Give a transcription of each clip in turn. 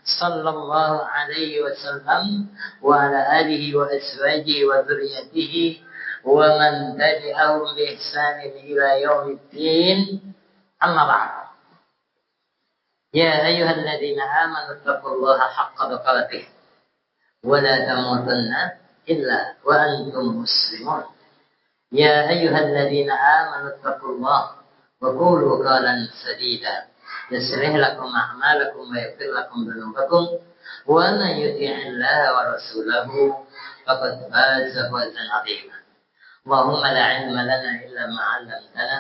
صلى الله عليه وسلم وعلى آله وأزواجه وذريته ومن تبعهم بإحسان إلى يوم الدين. أما بعد. يا أيها الذين آمنوا اتقوا الله حق تقاته ولا تموتن إلا وأنتم مسلمون. يا أيها الذين آمنوا اتقوا الله وقولوا قولا سديدا يصلح لكم أعمالكم ويغفر لكم ذنوبكم ومن يطع الله ورسوله فقد فاز فوزا عظيما. اللهم لا علم لنا إلا ما علمتنا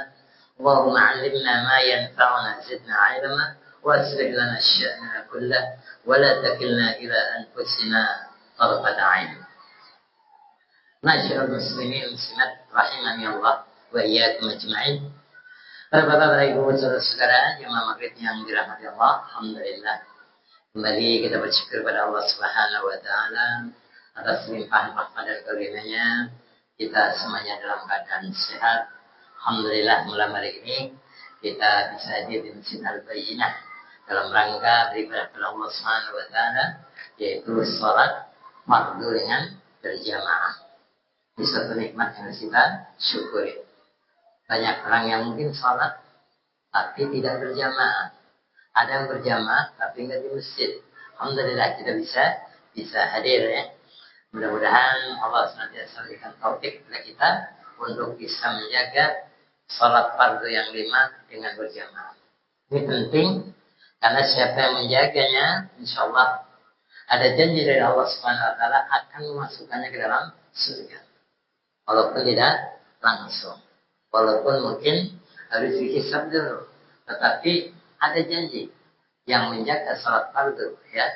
اللهم علمنا ما ينفعنا زدنا علما وأصلح لنا شأننا كله ولا تكلنا إلى أنفسنا طرفة عين. Masyaallah muslimin muslimat rahimani Allah wa iyyakum ajma'in. Bapak-bapak, ibu, saudara-saudara jemaah maghrib yang dirahmati Allah, alhamdulillah. Kembali kita bersyukur pada Allah Subhanahu wa taala atas limpahan rahmat dan karunia-Nya. Kita semuanya dalam keadaan sehat. Alhamdulillah, malam hari ini kita bisa hadir di Masjid Al-Bayyinah dalam rangka beribadah kepada Allah Subhanahu wa taala, yaitu salat fardu dengan berjamaah. Ini suatu nikmat yang harus kita syukuri. Banyak orang yang mungkin sholat tapi tidak berjamaah. Ada yang berjamaah tapi nggak di masjid. Alhamdulillah kita bisa hadir ya. Mudah-mudahan Allah senantiasa berikan taufik kepada kita untuk bisa menjaga sholat fardu yang 5 dengan berjamaah. Ini penting karena siapa yang menjaganya, insya Allah ada janji dari Allah Subhanahu Wa Taala akan memasukkannya ke dalam surga. Walaupun tidak langsung, walaupun mungkin harus dihisab dulu, tetapi ada janji yang menjaga salat fardu ya.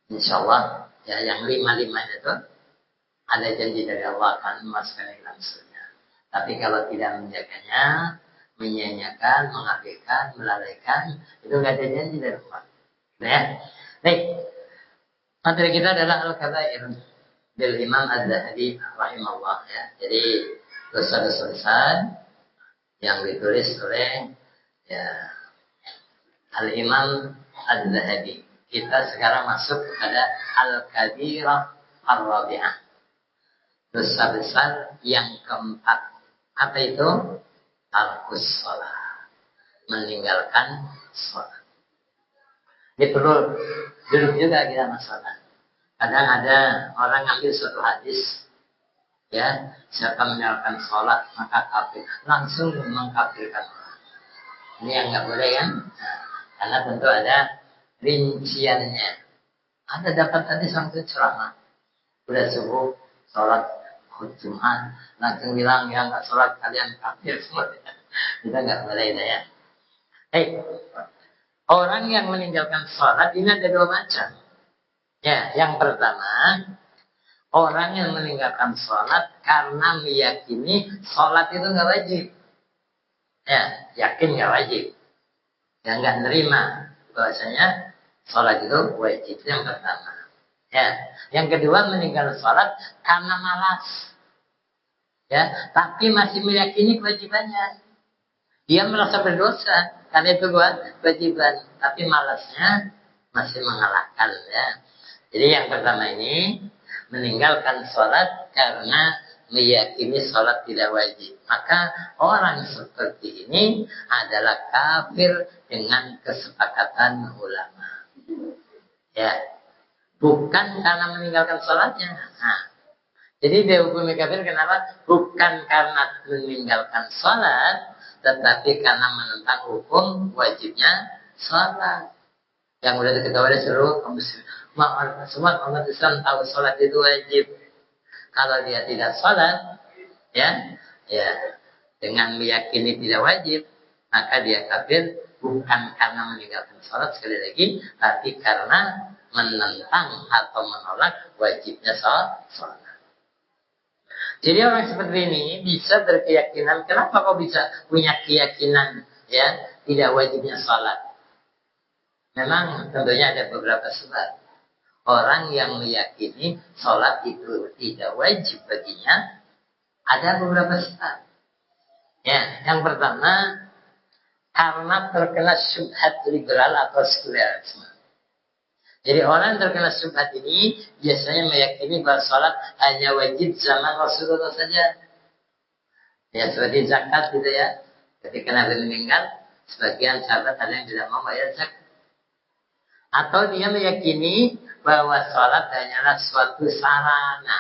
Insya Allah ya, yang 5 itu ada janji dari Allah akan memasukkan dalam surga. Tapi kalau tidak menjaganya, menyanyiakan, mengabaikan, melalaikan, itu nggak ada janji dari Allah. Ya, baik. Materi kita adalah al-kabair bil Imam Az-Zahabi rahimahullah ya. Jadi dosa-dosa besar yang ditulis oleh ya Al-Imam Az-Zahabi. Kita sekarang masuk kepada Al-Kabirah Ar-Rabi'ah. Dosa besar yang keempat. Apa itu? Tarkus shalah. Meninggalkan sholat. Ini perlu duduk juga kita masalah. Kadang ada orang ngambil suatu hadis, ya, siapa meninggalkan sholat maka kafir, langsung mengkafirkan orang. Ini yang nggak boleh kan? Nah, karena tentu ada rinciannya. Ada dapat hadis langsung ceramah, udah subuh sholat Jumat, langsung bilang yang nggak sholat kalian kafir semua. Kita nggak boleh ya. Orang yang meninggalkan sholat ini ada 2 macam. Ya, yang pertama, orang yang meninggalkan sholat karena meyakini sholat itu nggak wajib. Ya, yakin nggak wajib. Yang nggak nerima bahwasanya sholat itu wajib. Itu yang pertama. Ya, yang kedua meninggalkan sholat karena malas. Ya, tapi masih meyakini kewajibannya. Dia merasa berdosa karena itu kewajiban, tapi malasnya masih mengalahkan ya. Jadi yang pertama ini meninggalkan sholat karena meyakini sholat tidak wajib. Maka orang seperti ini adalah kafir dengan kesepakatan ulama. Ya, bukan karena meninggalkan sholatnya. Nah, jadi dia hukumnya kafir kenapa? Bukan karena meninggalkan sholat, tetapi karena menentang hukum wajibnya sholat. Yang udah diketahui seluruh muslim. Semua umat Islam tahu sholat itu wajib. Kalau dia tidak sholat, ya, dengan meyakini tidak wajib, maka dia kafir bukan karena meninggalkan sholat sekali lagi, tapi karena menentang atau menolak wajibnya sholat. Jadi orang seperti ini bisa berkeyakinan. Kenapa kok bisa punya keyakinan ya tidak wajibnya sholat? Memang tentunya ada beberapa sebab. Orang yang meyakini sholat itu tidak wajib baginya, ada beberapa sebab. Ya, yang pertama, karena terkena syubhat liberal atau sekulerisme. Jadi orang yang terkena syubhat ini biasanya meyakini bahwa sholat hanya wajib zaman Rasulullah saja. Ya seperti zakat gitu ya. Ketika Nabi meninggal, sebagian sahabat ada yang tidak mau bayar zakat. Atau dia meyakini bahwa sholat hanyalah suatu sarana.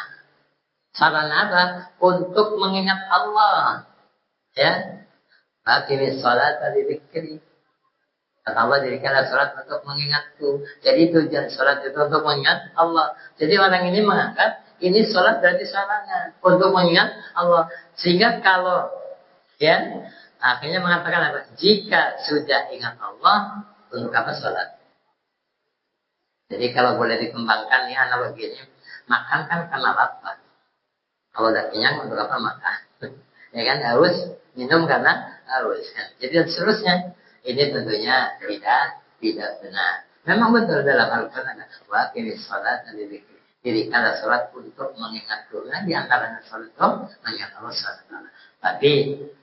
Sarana apa? Untuk mengingat Allah. Ya. Akhirnya sholat tadi dikiri. Kata Allah, jadikanlah sholat untuk mengingatku. Jadi tujuan sholat itu untuk mengingat Allah. Jadi orang ini menganggap ini sholat berarti sarana untuk mengingat Allah. Sehingga kalau ya akhirnya mengatakan apa? Jika sudah ingat Allah, untuk apa sholat? Jadi kalau boleh dikembangkan ya analoginya, makan kan karena lapar. Kalau udah kenyang untuk apa makan? Ya kan, haus minum karena haus kan. Jadi seterusnya. Ini tentunya tidak benar. Memang betul dalam Al-Quran ada wa ini sholat dan dirikanlah sholat untuk mengingatku. Nah, di antaranya sholat itu mengingat Allah SWT. Tapi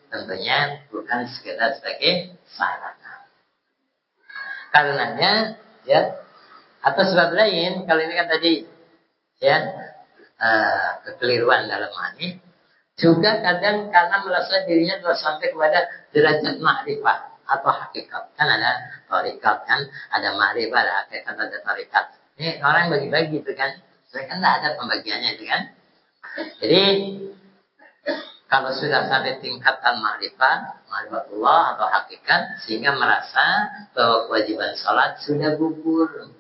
tentunya bukan sekedar sebagai sarana. Karenanya ya atau sebab lain kalau ini kan tadi ya kekeliruan dalam hal ini juga kadang karena merasa dirinya telah sampai kepada derajat ma'rifah atau hakikat. Kan ada tarikat kan, ada ma'rifah, ada hakikat, ada tarikat. Ini orang yang bagi-bagi itu kan. Sebenarnya kan tidak ada pembagiannya itu kan. Jadi kalau sudah sampai tingkatan ma'rifatullah atau hakikat, sehingga merasa bahwa kewajiban sholat sudah gugur.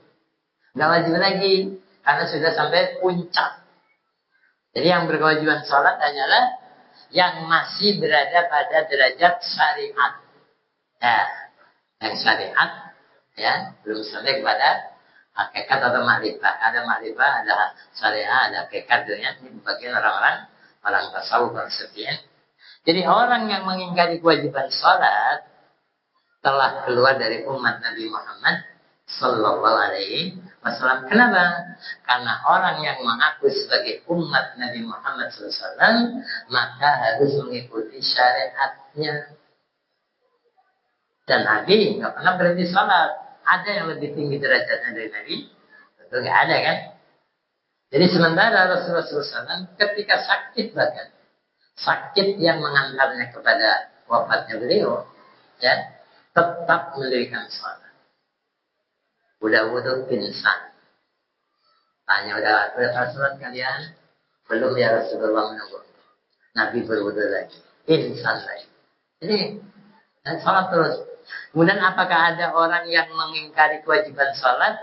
Nggak wajib lagi, karena sudah sampai puncak. Jadi yang berkewajiban sholat hanyalah yang masih berada pada derajat syariat. Ya, yang syariat ya belum sampai kepada hakikat atau makrifah. Ada makrifah, ada syariat, ada hakikat. Ini bagian orang tasawuf maksudnya. Jadi orang yang mengingkari kewajiban sholat telah keluar dari umat Nabi Muhammad Sallallahu Alaihi Wasallam. Kenapa? Karena orang yang mengaku sebagai umat Nabi Muhammad SAW maka harus mengikuti syariatnya. Dan Nabi nggak pernah berhenti sholat. Ada yang lebih tinggi derajatnya dari Nabi? Tentu nggak ada kan? Jadi sementara Rasulullah SAW ketika sakit bahkan sakit yang mengantarnya kepada wafatnya beliau, ya tetap mendirikan sholat. Udah wudhu pingsan. Tanya udah sholat kalian? Belum ya Rasulullah menunggu. Nabi berwudhu lagi, pingsan lagi. Jadi dan sholat terus. Kemudian apakah ada orang yang mengingkari kewajiban sholat?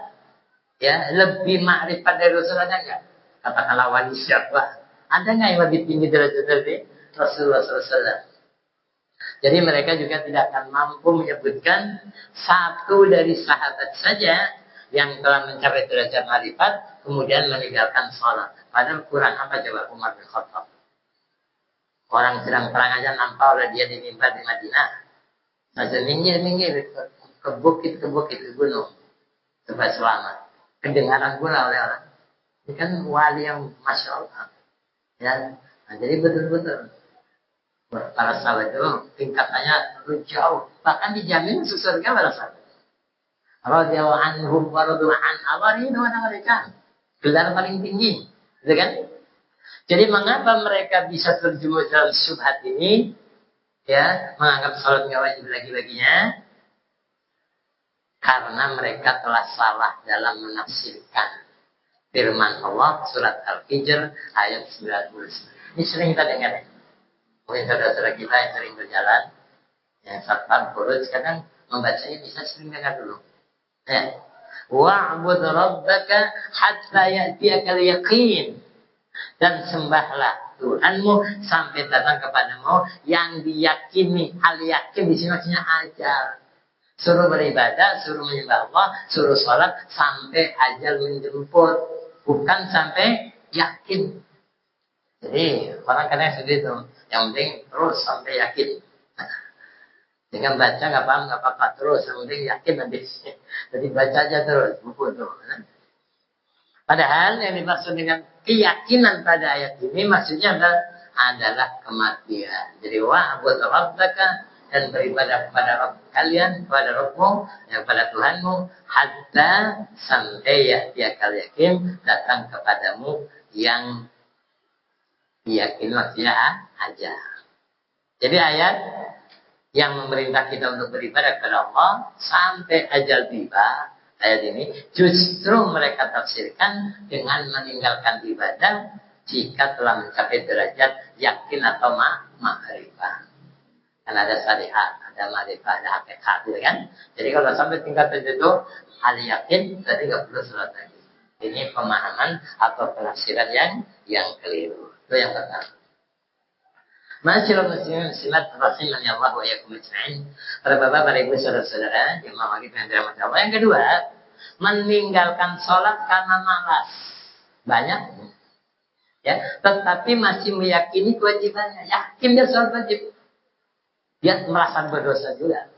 Ya, lebih makrifat dari Rasulullah enggak? Katakanlah wali siapa? Ada nggak yang lebih tinggi derajat dari Rasulullah SAW? Jadi mereka juga tidak akan mampu menyebutkan satu dari sahabat saja yang telah mencapai derajat makrifat kemudian meninggalkan sholat. Padahal kurang apa coba Umar bin Khattab? Orang sedang perang aja nampak oleh dia di mimbar di Madinah. Masa minggir ke bukit ke gunung supaya selamat. Kedengaran pula oleh orang. Ini kan wali yang masya Allah. Ya, nah, jadi betul-betul para sahabat itu tingkatannya jauh. Bahkan dijamin masuk surga para sahabat. Radhiyallahu anhum wa radu an Allah ini mana mereka? Gelar paling tinggi, gitu kan? Jadi mengapa mereka bisa terjerumus dalam syubhat ini? Ya, menganggap sholat nggak wajib lagi-laginya karena mereka telah salah dalam menafsirkan firman Allah surat Al-Hijr ayat 99. Ini sering kita dengar ya. Mungkin saudara-saudara kita yang sering berjalan yang satpam kurus kadang membacanya bisa sering dengar dulu. Ya. Wa'bud rabbaka hatta ya'tiyakal yaqin. Dan sembahlah Tuhanmu sampai datang kepadamu yang diyakini. Al yakin di sini maksudnya ajal. Suruh beribadah, suruh menyembah Allah, suruh sholat sampai ajal menjemput, bukan sampai yakin. Jadi orang kadang seperti itu. Yang penting terus sampai yakin. Dengan baca nggak paham nggak apa-apa terus, yang penting yakin nanti. Jadi baca aja terus buku itu. Padahal yang dimaksud dengan keyakinan pada ayat ini maksudnya adalah kematian. Jadi wa'bud rabbaka dan beribadah kepada Rabb kalian, kepada Rabbmu, kepada Tuhanmu, hatta sampai ya'tiyakal yakin, datang kepadamu yang yakin, maksudnya aja. Jadi ayat yang memerintah kita untuk beribadah kepada Allah sampai ajal tiba, ayat ini justru mereka tafsirkan dengan meninggalkan ibadah jika telah mencapai derajat yakin atau ma'rifah. Kan ada syariat, ada ma'rifah, ada hakikat, gitu kan? Jadi kalau sampai tingkatan itu hal yakin, berarti nggak perlu sholat lagi. Ini pemahaman atau penafsiran yang keliru. Itu yang pertama. Masyaallah muslimin muslimat rahimani Allah wa iyyakum ajma'in. Para bapak, para ibu, saudara-saudara jemaah maghrib yang dirahmati Allah. Yang kedua, meninggalkan sholat karena malas. Banyak ya, tetapi masih meyakini kewajibannya. Yakin dia sholat wajib. Dia merasa berdosa juga.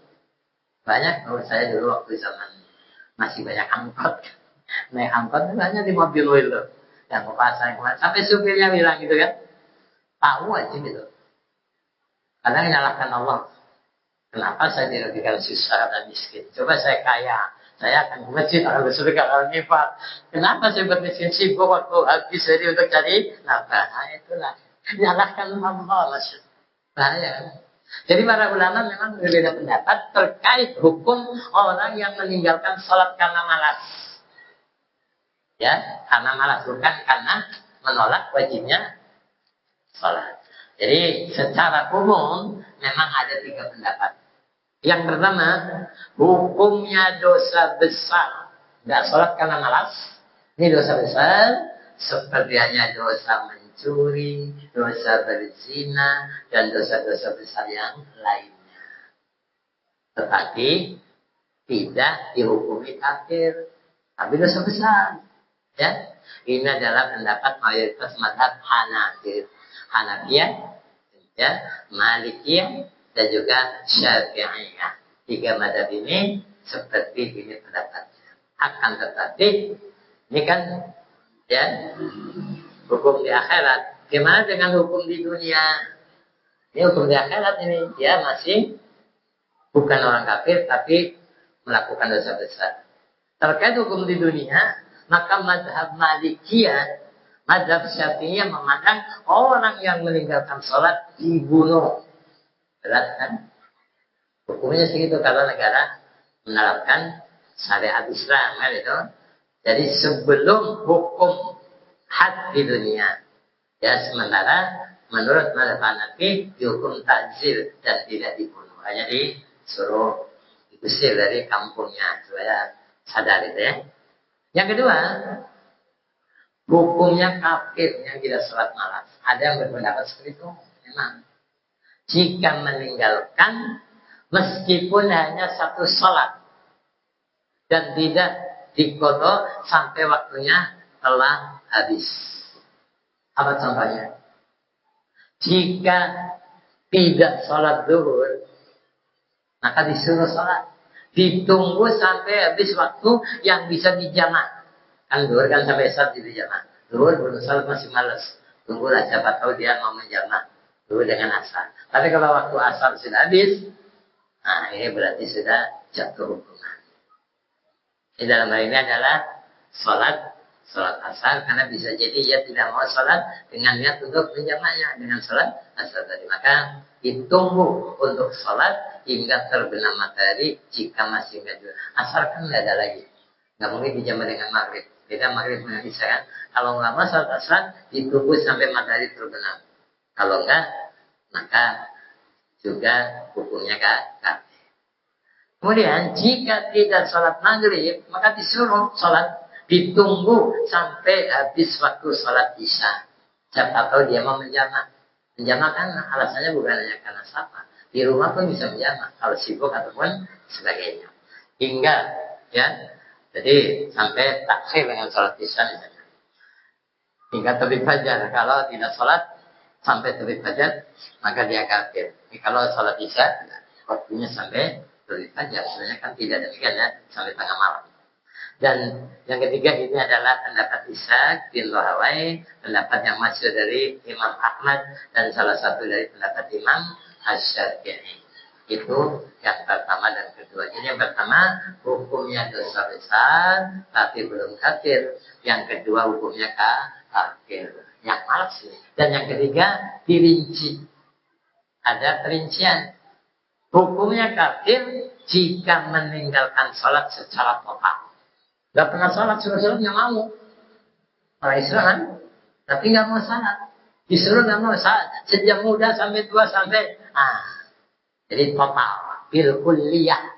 Banyak, kalau saya dulu waktu zaman masih banyak angkot. Naik angkot hanya di mobil itu. Yang ke pasar, sampai supirnya bilang gitu kan. Tahu aja gitu. Kadang menyalahkan Allah. Kenapa saya dirugikan susah dan miskin? Coba saya kaya. Saya akan ke masjid, akan bersedekah, akan nyifat. Kenapa saya bermiskin sibuk waktu habis jadi untuk cari nafkah? Nah itulah. Menyalahkan Allah. Bahaya. Jadi para ulama memang berbeda pendapat terkait hukum orang yang meninggalkan sholat karena malas. Ya, karena malas, bukan karena menolak wajibnya sholat. Jadi secara umum memang ada 3 pendapat. Yang pertama, hukumnya dosa besar. Tidak sholat karena malas. Ini dosa besar. Seperti hanya dosa mencuri, dosa berzina, dan dosa-dosa besar yang lainnya. Tetapi tidak dihukumi kafir. Tapi dosa besar. Ya, ini adalah pendapat mayoritas mazhab Hanafiyah, ya, Malikiyah, dan juga Syafi'iyah. 3 mazhab ini seperti ini pendapatnya. Akan tetapi ini kan ya hukum di akhirat. Gimana dengan hukum di dunia? Ini hukum di akhirat ini dia masih bukan orang kafir tapi melakukan dosa besar. Terkait hukum di dunia, maka mazhab Malikiyah, mazhab Syafi'iyah memandang orang yang meninggalkan sholat dibunuh. Berat kan? Hukumnya segitu kalau negara menerapkan syariat Islam kan itu. Jadi sebelum hukum had di dunia, ya sementara menurut mazhab Hanafi dihukum takzir dan tidak dibunuh, hanya disuruh diusir dari kampungnya supaya sadar itu ya. Yang kedua, hukumnya kafir yang tidak sholat malam. Ada yang berpendapat seperti itu. Memang jika meninggalkan meskipun hanya 1 sholat dan tidak diqodho sampai waktunya telah habis. Apa contohnya? Jika tidak sholat zuhur, maka disuruh sholat. Ditunggu sampai habis waktu yang bisa dijamak. Kan zuhur kan sampai saat di jamak. Zuhur belum sholat masih malas. Tunggulah siapa tahu dia mau menjamak zuhur dengan asar. Tapi kalau waktu asar sudah habis, nah ini berarti sudah jatuh hukuman. Di dalam hal ini adalah sholat asar, karena bisa jadi dia tidak mau sholat dengan niat untuk menjamaknya dengan sholat asar tadi. Maka ditunggu untuk sholat hingga terbenam matahari. Jika masih nggak juga asar kan nggak ada lagi, nggak mungkin dijamak dengan maghrib. Beda maghrib dengan isya kan. Kalau nggak mau sholat asar ditunggu sampai matahari terbenam. Kalau nggak, maka juga hukumnya kafir. Kemudian jika tidak sholat maghrib, maka disuruh sholat, ditunggu sampai habis waktu sholat isya. Siapa tahu dia mau menjamak. Menjamak kan alasannya bukan hanya karena sapa. Di rumah pun bisa menjamak kalau sibuk ataupun sebagainya. Hingga ya, jadi sampai takhir dengan sholat isya misalnya. Hingga terbit fajar. Kalau tidak sholat sampai terbit fajar, maka dia kafir. Kalau sholat isya, waktunya sampai terbit fajar. Sebenarnya kan tidak demikian ya, sampai tengah malam. Dan yang ketiga ini adalah pendapat Ishaq bin Rahawai, pendapat yang masyhur dari Imam Ahmad dan salah satu dari pendapat Imam Asy-Syafi'i. Itu yang pertama dan kedua. Jadi yang pertama hukumnya dosa besar tapi belum kafir. Yang kedua hukumnya kafir. Yang malas sih. Dan yang ketiga dirinci. Ada perincian. Hukumnya kafir jika meninggalkan sholat secara total. Gak pernah sholat, suruh-suruh nggak mau. Orang Islam kan? Tapi nggak mau sholat. Disuruh nggak mau sholat. Sejak muda sampai tua sampai jadi total, bil kulliyah.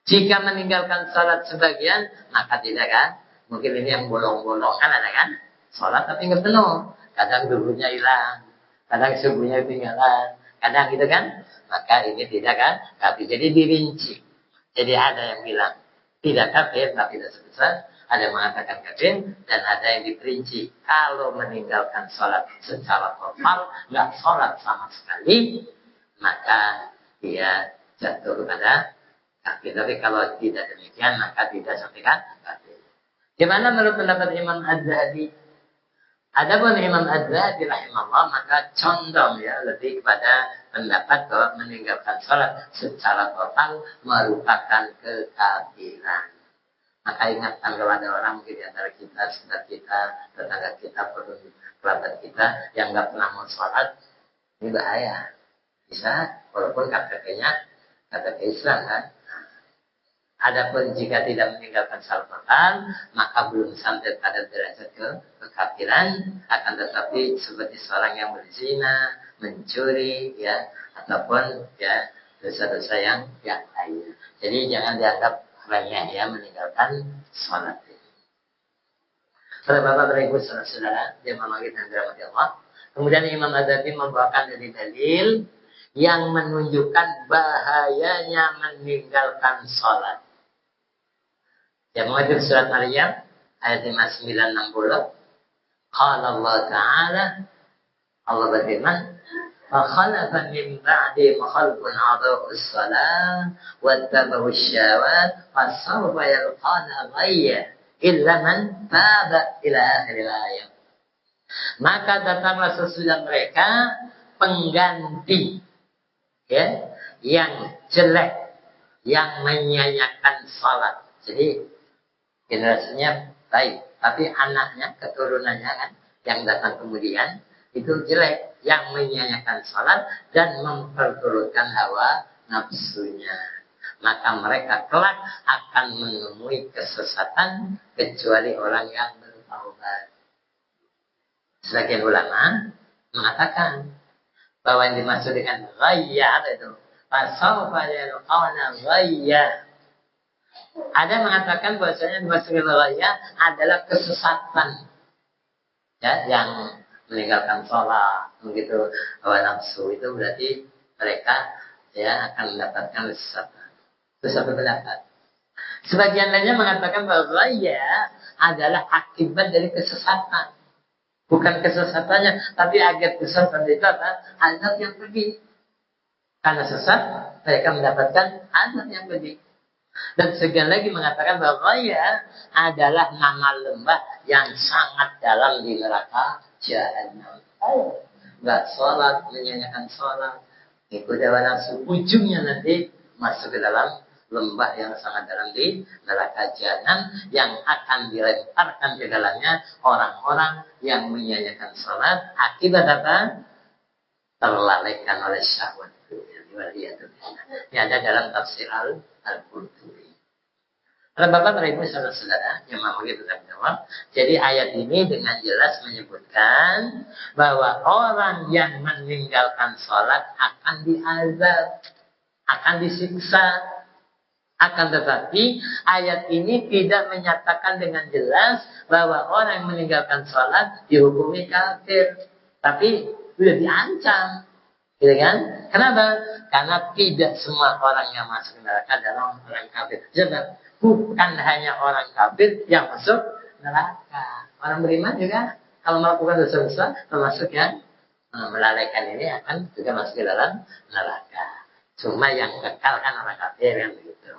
Jika meninggalkan salat sebagian, maka tidak kan? Mungkin ini yang bolong-bolong kan ada kan? Salat tapi nggak penuh. Kadang duhurnya hilang, kadang subuhnya ketinggalan, kadang gitu kan? Maka ini tidak kan? Tapi jadi dirinci. Jadi ada yang bilang tidak kafir tapi tidak sebesar. Ada yang mengatakan kafir dan ada yang diperinci. Kalau meninggalkan salat secara total, nggak salat sama sekali, maka dia jatuh kepada kafir. Tapi kalau tidak demikian maka tidak sampai kafir. Gimana menurut pendapat Imam Az-Zahabi? Adapun Imam Az-Zahabi rahimahullah maka condong ya lebih kepada pendapat bahwa meninggalkan sholat secara total merupakan kekafiran. Maka ingatkan kalau ada orang mungkin di antara kita, saudara kita, tetangga kita, kerabat kita yang nggak pernah mau sholat, ini bahaya. Bisa, walaupun KTP-nya KTP Islam kan. Adapun jika tidak meninggalkan salat total, maka belum sampai pada derajat kekafiran, akan tetapi seperti seorang yang berzina, mencuri, ya, ataupun ya dosa-dosa yang lainnya. Jadi jangan dianggap remeh ya meninggalkan salat. Para bapak ibu saudara, jemaah kita yang dirahmati Allah. Kemudian Imam Az-Zahabi membawakan dari dalil yang menunjukkan bahayanya meninggalkan sholat. Ya, mengajar surat Maryam ayat 59-60. Qala Allah Ta'ala, Allah berfirman, فَخَلَفَ مِنْ بَعْدِهِمْ خَلْفٌ أَضَاعُوا الصَّلَاةَ وَاتَّبَعُوا الشَّهَوَاتِ فَسَوْفَ يَلْقَوْنَ غَيًّا إِلَّا مَنْ تَابَ إِلَى آخِرِ الْآيَةِ. Maka datanglah sesudah mereka pengganti ya, yang jelek, yang menyanyiakan salat. Jadi generasinya baik, tapi anaknya, keturunannya kan yang datang kemudian itu jelek, yang menyanyiakan salat dan memperturutkan hawa nafsunya. Maka mereka kelak akan menemui kesesatan kecuali orang yang bertaubat. Sebagian ulama mengatakan bahwa yang dimaksud dengan ghayya itu fasawfa yalqawna ghayya. Ada yang mengatakan bahwasanya dimaksud dengan ghayya adalah kesesatan. Ya, yang meninggalkan sholat, begitu hawa nafsu itu berarti mereka ya akan mendapatkan kesesatan. Itu satu pendapat. Sebagian lainnya mengatakan bahwa ghayya adalah akibat dari kesesatan. Bukan kesesatannya, tapi agar kesesatan itu apa? Azab yang pedih. Karena sesat, mereka mendapatkan azab yang pedih. Dan sekian lagi mengatakan bahwa ghayya adalah nama lembah yang sangat dalam di neraka Jahannam. Nggak sholat, menyanyikan sholat, ikut hawa nafsu, ujungnya nanti masuk ke dalam lembah yang sangat dalam di neraka Jahannam yang akan dilemparkan ke dalamnya orang-orang yang menyanyikan sholat akibat apa? Terlalaikan oleh syahwat. Ini ada dalam tafsir Al-Qurtubi. Para bapak, ibu, saudara-saudara yang mau kita jawab. Jadi ayat ini dengan jelas menyebutkan bahwa orang yang meninggalkan sholat akan diazab, akan disiksa. Akan tetapi ayat ini tidak menyatakan dengan jelas bahwa orang yang meninggalkan sholat dihukumi kafir. Tapi sudah diancam. Gitu kan? Kenapa? Karena tidak semua orang yang masuk neraka adalah orang kafir. Jadi bukan hanya orang kafir yang masuk neraka. Orang beriman juga kalau melakukan dosa besar termasuk yang melalaikan ini akan juga masuk ke dalam neraka. Cuma yang kekal kan orang kafir yang begitu.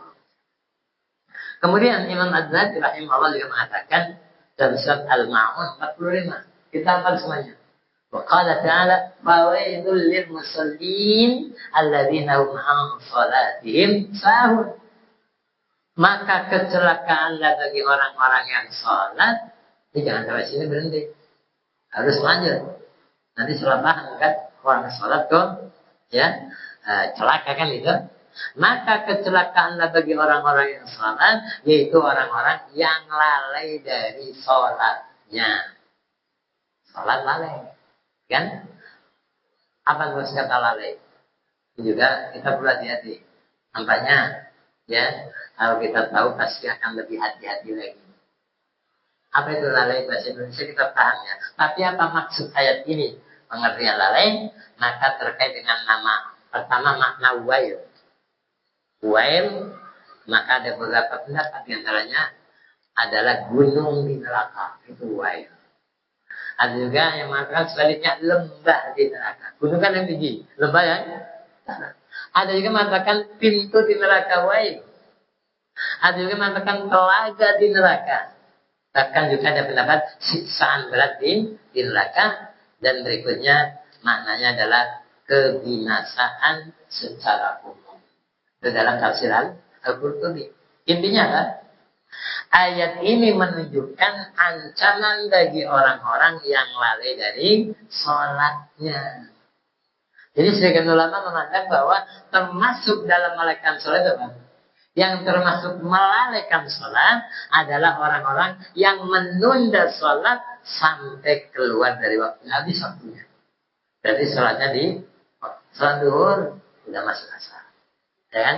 Kemudian Imam Az-Zahabi rahimahullah juga mengatakan dalam surat Al-Ma'un 45. Kita hafal semuanya. Wa qala ta'ala fawailul lil musallin alladzina hum an salatihim sahun. Maka kecelakaanlah bagi orang-orang yang sholat. Ini jangan sampai sini berhenti. Harus lanjut. Nanti salah paham kan? Orang sholat kok ya celaka kan itu. Maka kecelakaanlah bagi orang-orang yang sholat, yaitu orang-orang yang lalai dari sholatnya. Sholat lalai. Kan? Apa maksud kata lalai? Itu juga kita perlu hati-hati. Nampaknya ya, kalau kita tahu pasti akan lebih hati-hati lagi. Apa itu lalai bahasa Indonesia kita paham ya. Tapi apa maksud ayat ini? Pengertian lalai, maka terkait dengan nama pertama makna wail. Wail, maka ada beberapa pendapat di antaranya adalah gunung di neraka. Itu wail. Ada juga yang mengatakan sebaliknya lembah di neraka. Gunung kan yang tinggi, lembah ya. Ada juga mengatakan pintu di neraka wail. Ada juga mengatakan telaga di neraka. Bahkan juga ada pendapat siksaan berat di neraka. Dan berikutnya maknanya adalah kebinasaan secara umum. Itu dalam tafsiran Al-Qurtubi. Intinya kan, ayat ini menunjukkan ancaman bagi orang-orang yang lalai dari sholatnya. Jadi sebagian ulama memandang bahwa termasuk dalam melalaikan sholat apa? Yang termasuk melalaikan sholat adalah orang-orang yang menunda sholat sampai keluar dari waktu, habis waktunya. Jadi sholatnya di sholat duhur udah masuk asar, ya kan?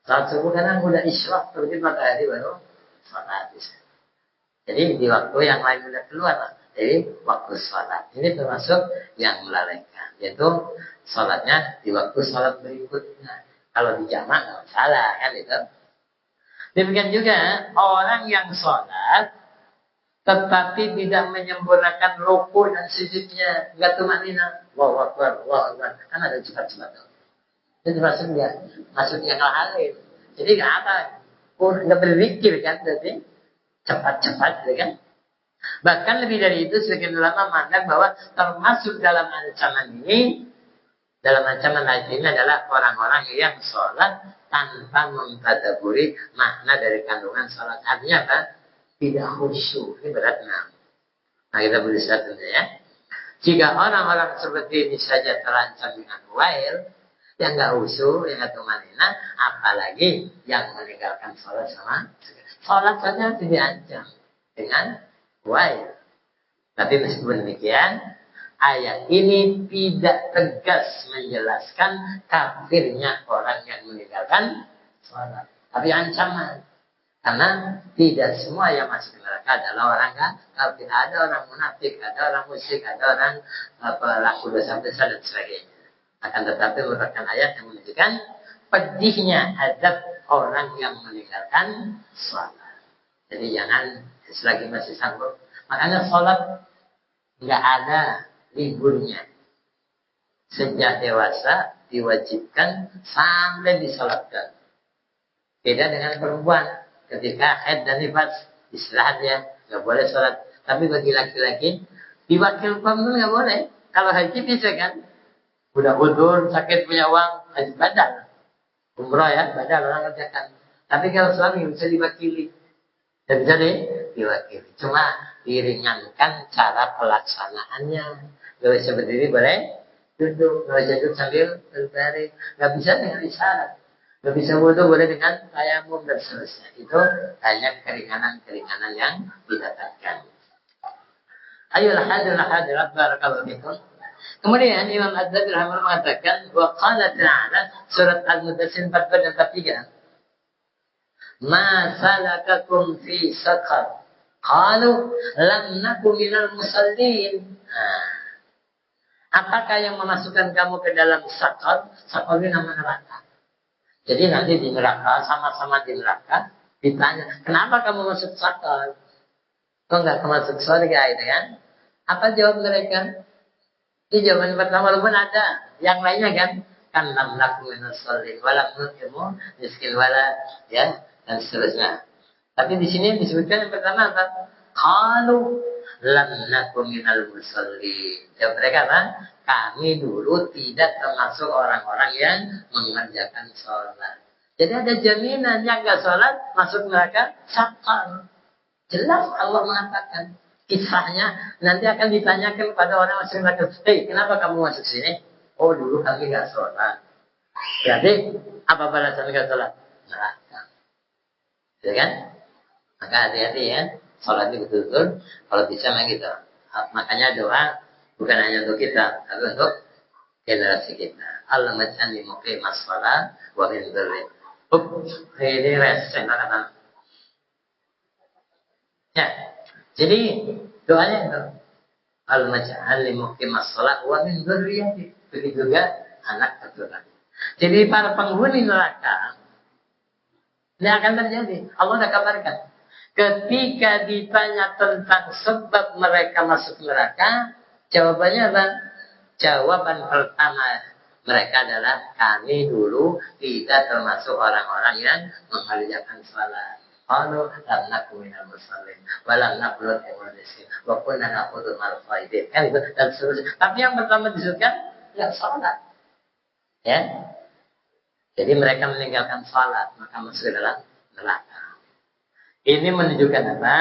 Sholat subuh kadang udah isyraq terbit matahari baru sholat. Jadi di waktu yang lain udah keluar lah. Jadi waktu sholat ini termasuk yang melalaikan, yaitu sholatnya di waktu sholat berikutnya. Kalau di jamak nggak salah kan itu. Demikian juga orang yang sholat tetapi tidak menyempurnakan ruku dan sujudnya, nggak tumanina, Allahu Akbar, Allahu Akbar, kan ada cepat-cepat. Itu masuk dia, masuk yang lain. Jadi nggak apa, nggak berzikir kan, berarti cepat-cepat, gitu kan. Bahkan lebih dari itu, sebagian ulama memandang bahwa termasuk dalam ancaman ini, dalam ancaman ayat ini adalah orang-orang yang sholat tanpa mentadaburi makna dari kandungan sholat. Artinya apa? Tidak khusyuk. Ini beratnya. Nah, kita berusaha tentu ya. Jika orang-orang seperti ini saja terancam dengan wail, yang nggak khusyuk, yang nggak tumanina, apalagi yang meninggalkan sholat sama sholat saja tidak diancam dengan wail. Tapi meskipun demikian, ayat ini tidak tegas menjelaskan kafirnya orang yang meninggalkan sholat. Tapi ancaman. Karena tidak semua yang masuk neraka adalah orang kafir. Ada orang munafik, ada orang musyrik, ada orang pelaku dosa besar dan sebagainya. Akan tetapi merupakan ayat yang menunjukkan pedihnya adab orang yang meninggalkan sholat. Jadi jangan selagi masih sanggup. Makanya sholat nggak ada liburnya. Sejak dewasa diwajibkan sampai disolatkan. Beda dengan perempuan. Ketika haid dan nifas istirahat ya, nggak boleh sholat. Tapi bagi laki-laki diwakilkan pun nggak boleh. Kalau haji bisa kan, udah udur sakit punya uang haji badal, umroh ya badal orang kerjakan. Tapi kalau suami bisa diwakili, dan bisa diwakili. Cuma diringankan cara pelaksanaannya. Gak bisa berdiri boleh duduk, gak bisa duduk sambil berbaring, gak bisa dengan isyarat. Gak bisa wudhu boleh dengan tayamum dan seterusnya. Itu hanya keringanan-keringanan yang didapatkan. Ayolah hadirat barakallahu fikum. Kemudian Imam Az-Zabi rahimahullah mengatakan wa qala ta'ala surat Al-Mudaththir 4 dan 3. Ma salakakum fi saqar? Qalu lam naku minal musallin. Apakah yang memasukkan kamu ke dalam saqar? Saqar ini nama neraka. Jadi nanti di neraka, sama-sama di neraka, ditanya, kenapa kamu masuk saqar? Kok nggak masuk surga itu kan? Apa jawab mereka? Itu jawaban pertama walaupun ada. Yang lainnya kan lam naku minal musallin walam nut'imu miskin wala ya dan seterusnya. Tapi di sini disebutkan yang pertama apa? Qalu lam nakum minal musallin. Jawab mereka apa? Kami dulu tidak termasuk orang-orang yang mengerjakan sholat. Jadi ada jaminan yang nggak sholat masuk neraka sakar. Jelas Allah mengatakan kisahnya nanti akan ditanyakan kepada orang masuk neraka. Hei, kenapa kamu masuk sini? Oh, dulu kami nggak sholat. Berarti apa balasan nggak sholat? Neraka. Ya kan? Maka hati-hati ya. Sholat itu betul-betul kalau bisa memang gitu. Makanya doa bukan hanya untuk kita, tapi untuk generasi kita. Allah maj'alni muqimas shalah wa min dzurriyyati. Ini resen kata. Ya. Jadi doanya itu. Allah maj'alni muqimas shalah wa min dzurriyyati. Begitu juga anak keturunan. Jadi para penghuni neraka ini akan terjadi. Allah sudah kabarkan. Ketika ditanya tentang sebab mereka masuk neraka, jawabannya apa? Jawaban pertama mereka adalah kami dulu tidak termasuk orang-orang yang mengerjakan salat. Qalu lam nakum minal musallin wa lam naqnut al-miskin wa kunna naqudul al-qaidin. Kan itu dan seterusnya. Tapi yang pertama disebutkan enggak salat. Ya. Jadi mereka meninggalkan salat, maka masuk ke dalam neraka. Ini menunjukkan apa?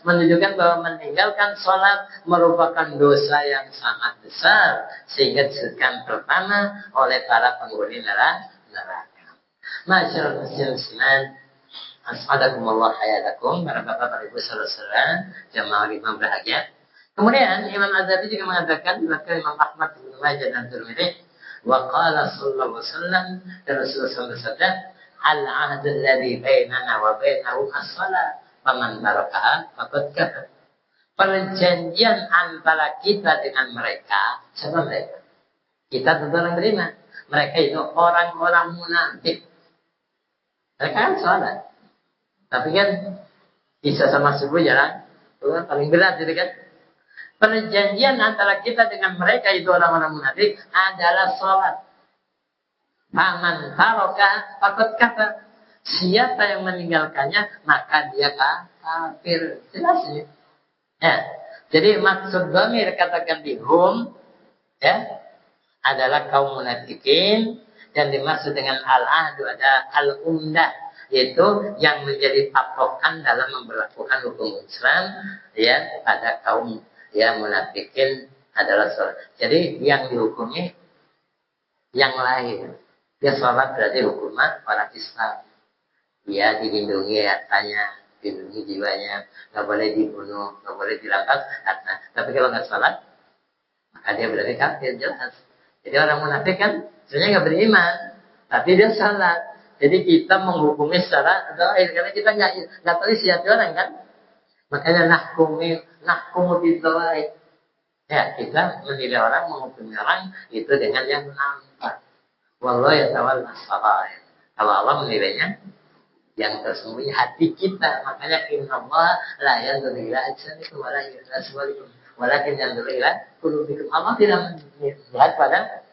Menunjukkan bahwa meninggalkan sholat merupakan dosa yang sangat besar. Sehingga disebutkan pertama oleh para penghuni neraka. Masyaallah muslimin, as'adakumullah hayatakum, para bapak ibu saudara-saudara, jamaah imam berbahagia. Kemudian Imam Az-Zahabi juga mengatakan bahwa Imam Ahmad bin Majah dan Tirmidzi, wa qala sallallahu alaihi wasallam, dan Rasulullah bersabda, al-ahdul ladzi bainana wa bainahum as-shalah faman tarakaha faqad kafar. Perjanjian antara kita dengan mereka, siapa mereka? Kita tentu orang beriman. Mereka itu orang-orang munafik. Mereka kan sholat, tapi kan bisa sama subuh jarang. Itu paling berat itu kan. Perjanjian antara kita dengan mereka itu orang-orang munafik adalah sholat. Faman taraka faqad kafar. Siapa yang meninggalkannya maka dia kafir. Jelas ini. Ya. Jadi maksud dhamir katakan di hum ya adalah kaum munafikin, dan dimaksud dengan al-ahdu ada al-umdah, yaitu yang menjadi patokan dalam memperlakukan hukum Islam ya pada kaum ya munafikin adalah sholat. Jadi yang dihukumi yang lain. Dia sholat berarti hukuman orang Islam. Dia dilindungi hartanya, dilindungi jiwanya, nggak boleh dibunuh, nggak boleh dirampas harta. Tapi kalau nggak sholat, maka dia berarti kafir, jelas. Jadi orang munafik kan sebenarnya nggak beriman, tapi dia sholat. Jadi kita menghukumi secara doair karena kita nggak tahu isi hati orang kan. Makanya nahkumu bidoair. Ya kita menilai orang, menghukumi orang itu dengan yang nampak. Wallahu yatawalla sarair. Kalau Allah menilainya yang tersembunyi hati kita. Makanya innallaha la yanzuru ila ajsamikum wa la ila suwarikum walakin yanzuru ila qulubikum. Allah tidak melihat pada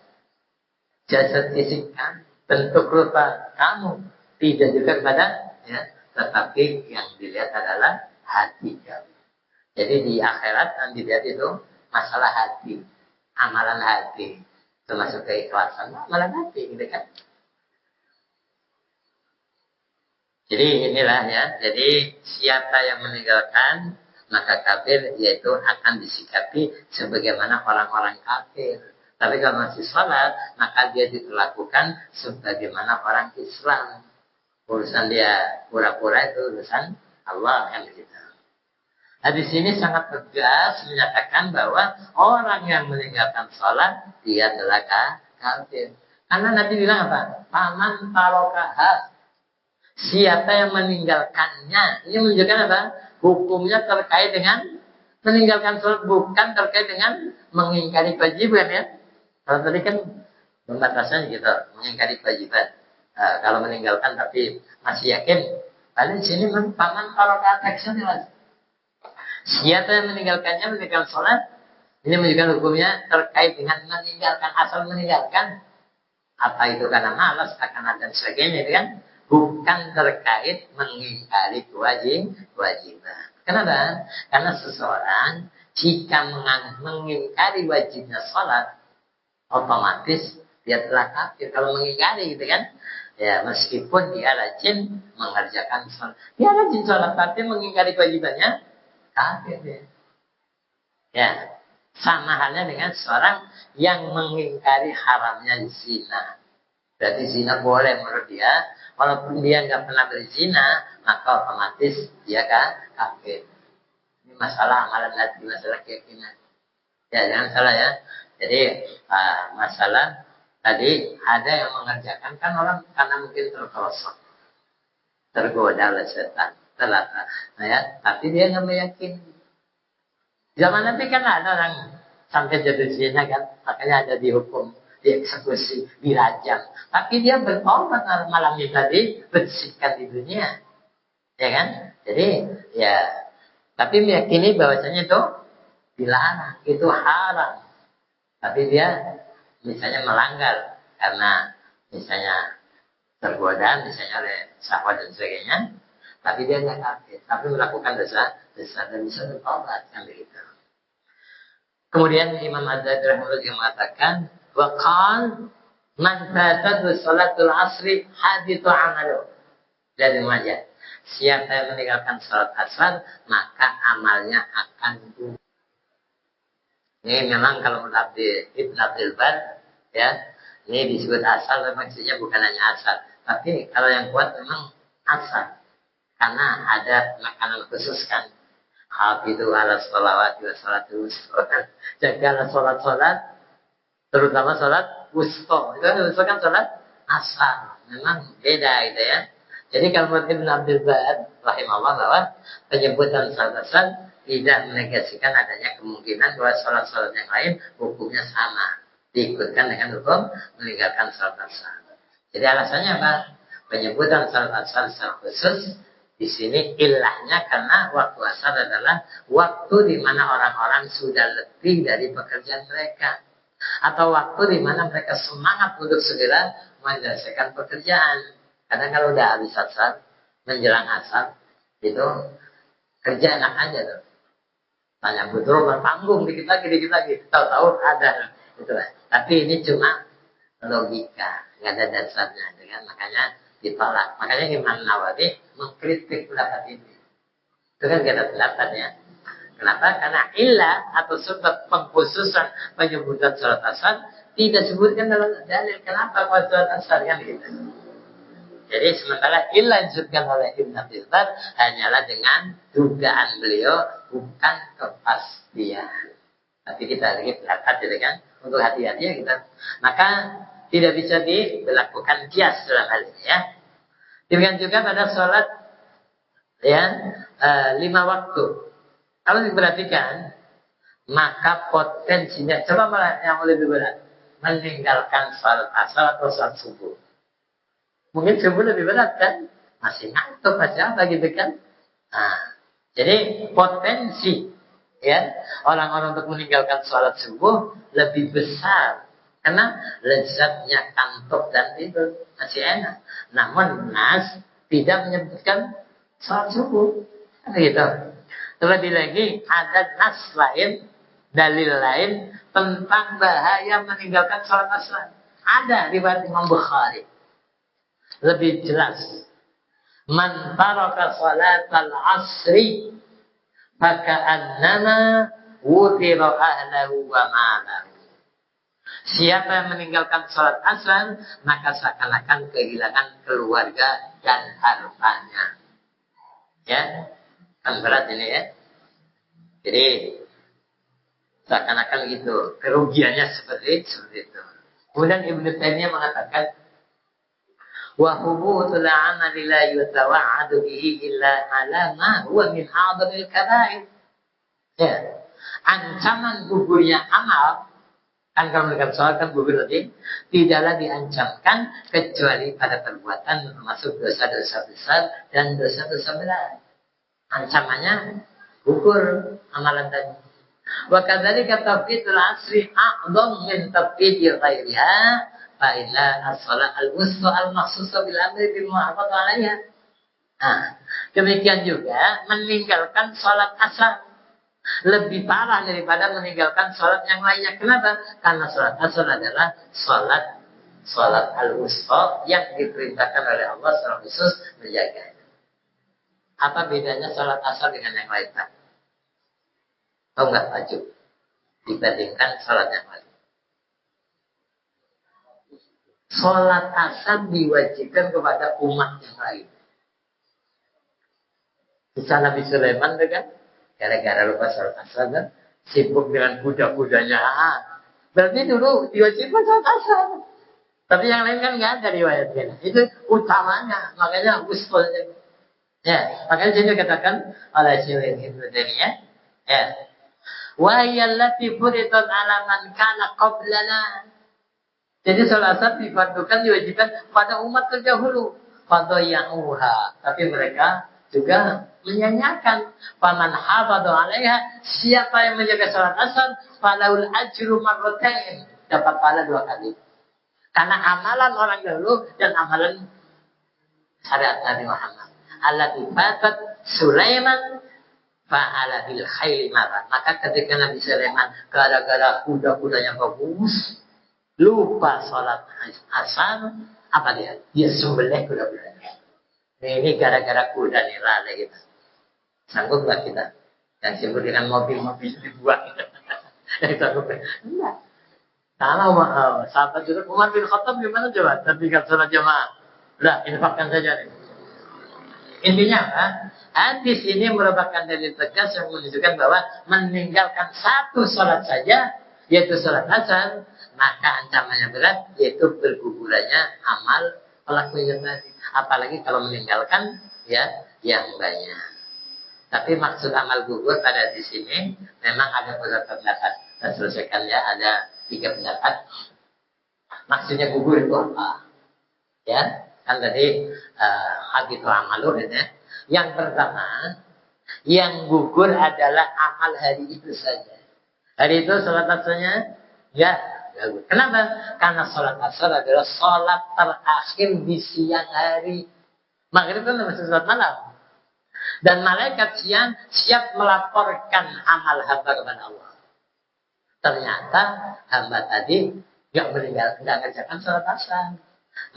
jasad fisik kamu, bentuk rupa kamu, tidak juga pada ya, tetapi yang dilihat adalah hati kamu. Jadi di akhirat yang dilihat itu masalah hati, amalan hati. Termasuk keikhlasan, malah mati gitu kan. Jadi inilah ya. Jadi siapa yang meninggalkan maka kafir, yaitu akan disikapi sebagaimana orang-orang kafir. Tapi kalau masih sholat maka dia diperlakukan sebagaimana orang Islam. Urusan dia pura-pura itu urusan Allah yang begitu. Nah, di sini sangat tegas menyatakan bahwa orang yang meninggalkan sholat dia adalah kafir. Karena Nabi bilang apa? Paman tarokaha. Siapa yang meninggalkannya? Ini menunjukkan apa? Hukumnya terkait dengan meninggalkan sholat, bukan terkait dengan mengingkari kewajiban ya. Kalau tadi kan pembatasannya gitu, mengingkari kewajiban. Kalau meninggalkan tapi masih yakin, lalu di sini paman tarokaha teksnya. Siapa yang meninggalkannya, meninggalkan sholat, ini menunjukkan hukumnya terkait dengan meninggalkan, asal meninggalkan. Apa itu karena malas, karena dan sebagainya, itu kan bukan terkait mengingkari kewajiban. Kenapa? Karena seseorang jika mengingkari wajibnya sholat, otomatis dia telah kafir. Kalau mengingkari gitu kan, ya meskipun dia rajin mengerjakan sholat, dia rajin sholat tapi mengingkari kewajibannya, kafir dia. Ya, sama halnya dengan seorang yang mengingkari haramnya zina. Berarti zina boleh menurut dia, walaupun dia nggak pernah berzina, maka otomatis dia kafir. Ini masalah amalan hati, masalah keyakinan. Ya, jangan salah ya. Jadi masalah tadi ada yang mengerjakan kan orang karena mungkin terperosok, tergoda oleh setan, nah ya, tapi dia nggak meyakini. Zaman nanti kan ada orang sampai jatuh zina kan, makanya ada dihukum, dieksekusi, dirajam. Tapi dia bertobat malam itu tadi, bersihkan di dunia, ya kan? Jadi ya, tapi meyakini bahwasanya itu dilarang, itu haram. Tapi dia misalnya melanggar karena misalnya tergoda, misalnya oleh syahwat dan sebagainya, tapi dia nggak kafir, tapi melakukan dosa dan bisa bertobat kan begitu. Kemudian Imam Az-Zahabi rahimahullah mengatakan, waqal man fatatu salatul asri hadithu amalu. Dari Majah. Siapa yang meninggalkan salat asar, maka amalnya akan gugur. Ini memang kalau menurut Ibn Abdul Bar, ya, ini disebut asal, maksudnya bukan hanya asal. Tapi kalau yang kuat memang asal. Karena ada makanan khusus kan. Hafidu ala sholawati wa salatul wusta. Jagalah sholat-sholat, terutama sholat wusta. Itu kan sholat asar. Memang beda gitu ya. Jadi kalau menurut Ibn Abdul Bar, rahimahullah, bahwa penyebutan sholat asar tidak menegasikan adanya kemungkinan bahwa sholat-sholat yang lain hukumnya sama. Diikutkan dengan hukum meninggalkan sholat asar. Jadi alasannya apa? Penyebutan sholat asar secara khusus di sini ilahnya karena waktu asar adalah waktu di mana orang-orang sudah letih dari pekerjaan mereka, atau waktu di mana mereka semangat untuk segera menyelesaikan pekerjaan. Karena kalau udah habis asar, menjelang asar itu kerja enak aja tuh. Tanya betul bertanggung dikit lagi, tahu-tahu ada itulah. Tapi ini cuma logika, nggak ada dasarnya, dengan makanya ditolak. Makanya Imam Nawawi mengkritik pendapat ini. Itu kan kita pendapatnya. Kenapa? Karena ilah atau sebab pengkhususan penyebutan sholat asar tidak disebutkan dalam dalil. Kenapa kalau sholat asar kan gitu. Jadi sementara ilah disebutkan oleh Ibn Abdul Bar hanyalah dengan dugaan beliau, bukan kepastian. Tapi kita lagi pendapat gitu kan. Untuk hati-hati ya kita. Maka tidak bisa dilakukan kias dalam hal ini ya. Demikian juga pada sholat ya 5 waktu. Kalau diperhatikan, maka potensinya coba malah yang lebih berat, meninggalkan sholat asar atau sholat subuh. Mungkin subuh lebih berat kan? Masih ngantuk masih apa gitu kan? Nah, jadi potensi ya orang-orang untuk meninggalkan sholat subuh lebih besar. Karena lezatnya kantuk dan tidur masih enak. Namun nas tidak menyebutkan sholat subuh. Gitu. Terlebih lagi ada nas lain, dalil lain tentang bahaya meninggalkan sholat asar. Ada riwayat Imam Bukhari. Lebih jelas. Man taraka salatal asri faka'annama wutira ahlahu wa malahu. Siapa yang meninggalkan sholat asar, maka seakan-akan kehilangan keluarga dan hartanya. Ya, kan berat ini ya. Jadi seakan-akan gitu, kerugiannya seperti itu. Kemudian Ibnu Taimiyah mengatakan, wa hubutul amali la yutawa'adu bihi illa ala ma huwa min a'dhamil kaba'ir. Ya, ancaman gugurnya amal. Kan kalau meninggalkan sholat kan gugur tadi, tidaklah diancamkan kecuali pada perbuatan termasuk dosa-dosa besar dan dosa-dosa berat. Ancamannya gugur amalan tadi. Wa kadzalika tafidul asri a'dham min tafidi ghairiha fa inna as-shalah al-wusta al-makhsusa bil amri bil ma'ruf 'alayha. Nah, demikian juga meninggalkan sholat asar. Lebih parah daripada meninggalkan sholat yang lainnya. Kenapa? Karena sholat asar adalah sholat al-wusta yang diperintahkan oleh Allah secara khusus menjaga. Apa bedanya sholat asar dengan yang lain? Tahu nggak maju dibandingkan sholat yang lain? Sholat asar diwajibkan kepada umat yang lain. Bisa Nabi Sulaiman kan? Gara-gara lupa sholat asar kan? Sibuk dengan kuda-kudanya. Berarti dulu diwajibkan sholat asar. Tapi yang lain kan nggak ada riwayatnya. Itu utamanya. Makanya usulnya. Ya, makanya saya katakan oleh Syekh Ibnu Taimiyah. Ya. Wa yallati furidat ala man kana qablana. Jadi sholat asar difardukan diwajibkan pada umat terdahulu. Fadayauha. Tapi mereka juga menyanyiakan. Faman hafadhu 'alaiha, siapa yang menjaga salat asar, falaul ajru marratain, dapat pahala 2 kali. Karena amalan orang dahulu dan amalan syariat Nabi Muhammad. Allati fatat Sulaiman fa'ala bil khairi marra. Maka ketika Nabi Sulaiman gara-gara kuda-kudanya bagus, lupa salat asar, apa dia? Dia sembelih kuda-kudanya. Ini gara-gara kuda nih lala gitu. Sanggup nggak kita? Yang sibuk dengan mobil-mobil dibuang. Sanggup nggak? Enggak. Kalau sahabat juga Umar bin Khattab gimana coba? Tapi kalau sholat jamaah, udah infakkan saja nih. Intinya apa? Hadis ini merupakan dalil tegas yang menunjukkan bahwa meninggalkan satu sholat saja, yaitu sholat asar, maka ancamannya berat, yaitu bergugurannya amal pelakunya tadi. Apalagi kalau meninggalkan ya yang banyak. Tapi maksud amal gugur pada di sini memang ada beberapa pendapat. Kita selesaikan ya, ada 3 pendapat. Maksudnya gugur itu apa? Ya, kan tadi hakitu amalur ya. Yang pertama, yang gugur adalah amal hari itu saja. Hari itu sholat asarnya ya gugur. Kenapa? Karena sholat asar adalah sholat terakhir di siang hari. Maghrib kan masih sholat malam. Dan malaikat siap melaporkan amal hamba kepada Allah. Ternyata hamba tadi nggak mengerjakan sholat asar.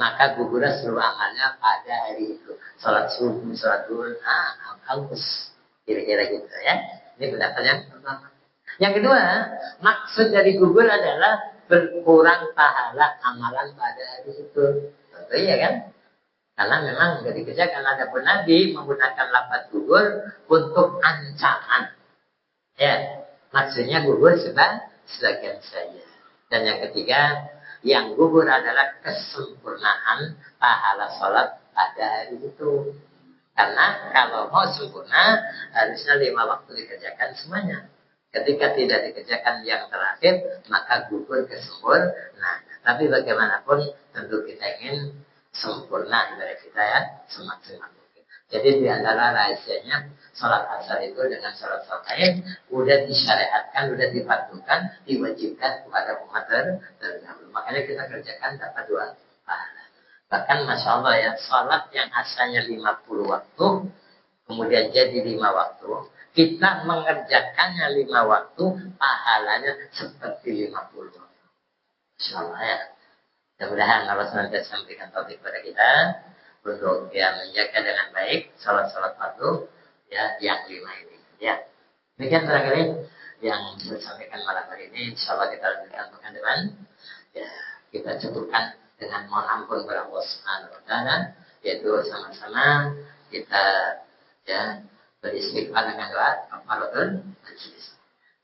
Maka gugurlah seluruh amalnya pada hari itu. Sholat subuh, sholat duhur, hangus. Kira-kira gitu ya. Ini pendapat yang pertama. Yang kedua, maksud dari gugur adalah berkurang pahala amalan pada hari itu. Tentu iya kan? Karena memang tidak dikerjakan. Adapun Nabi menggunakan lafaz gugur untuk ancaman. Ya, maksudnya gugur sebagian saja. Dan yang ketiga, yang gugur adalah kesempurnaan pahala sholat pada hari itu. Karena kalau mau sempurna, harusnya 5 waktu dikerjakan semuanya. Ketika tidak dikerjakan yang terakhir, maka gugur kesempurnaan. Nah, tapi bagaimanapun tentu kita ingin sempurna ibadah kita ya, semaksimal mungkin. Jadi di antara rahasianya sholat asar itu dengan sholat lain udah disyariatkan, udah dipatukan, diwajibkan kepada umat terdahulu. Makanya kita kerjakan dapat 2 pahala. Bahkan Masya Allah ya, sholat yang asalnya 50 waktu, kemudian jadi 5 waktu, kita mengerjakannya 5 waktu, pahalanya seperti 50 waktu. Masya Allah ya. Mudah-mudahan Allah SWT memberikan taufik kepada kita untuk ya menjaga dengan baik salat-salat fardu ya yang 5 ini. Ya, demikian barangkali yang saya sampaikan malam hari ini. Insyaallah kita lanjutkan pekan depan. Ya, kita cukupkan dengan mohon ampun kepada Allah Subhanahu Wa Taala, yaitu sama-sama kita ya beristighfar dengan doa kafaratul majlis.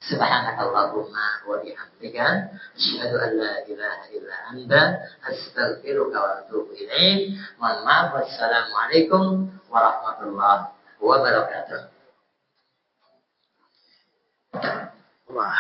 Subhanakallahumma wa bihamdika asyhadu an la ilaha illa anta astaghfiruka wa atubu ilaik. Mohon maaf. Wassalamualaikum warahmatullahi wabarakatuh. Wah.